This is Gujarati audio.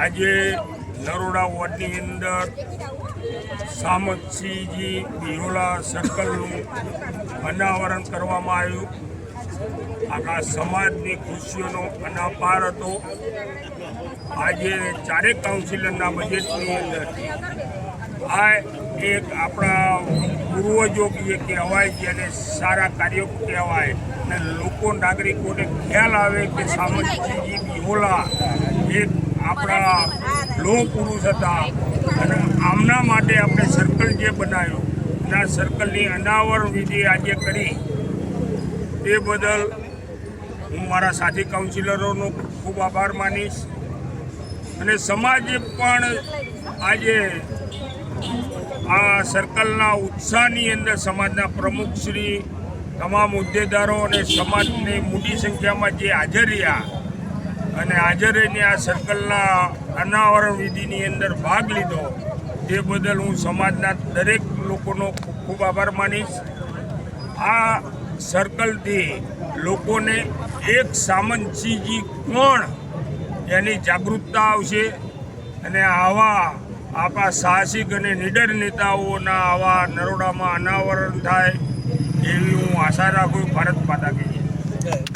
આજે નરોડા વોર્ડની અંદર સામતસિંહજી બિહોલા સર્કલનું અનાવરણ કરવામાં આવ્યું. આખા સમાજની ખુશીઓનો અનાપાર હતો. આજે ચારેક કાઉન્સિલરના બજેટની અંદર આ એક આપણા પૂર્વજો કહેવાય જેને સારા કાર્યો કહેવાય અને લોકો નાગરિકોને ખ્યાલ આવે કે સામતસિંહજી બિહોલા એક આપણા લોહ પુરુષ હતા અને આમના માટે આપણે સર્કલ જે બનાવ્યું અને આ સર્કલની અનાવરણ વિધિ આજે કરી તે બદલ હું મારા સાથી કાઉન્સિલરોનો ખૂબ આભાર માનીશ. અને સમાજે પણ આજે આ સર્કલના ઉત્સાહની અંદર સમાજના પ્રમુખશ્રી, તમામ હોદ્દેદારો અને સમાજની મોટી સંખ્યામાં જે હાજર રહ્યા અને હાજર રહીને આ સર્કલના અનાવરણ વિધિની અંદર ભાગ લીધો તે બદલ હું સમાજના દરેક લોકોનો ખૂબ ખૂબ આભાર માનીશ. આ સર્કલથી લોકોને એક સામતસિંહજી કોણ એની જાગૃતતા આવશે અને આવા આપણા સાહસિક અને નીડર નેતાઓના આવા નરોડામાં અનાવરણ થાય એવી હું આશા રાખું. ભારત માતા કી જય.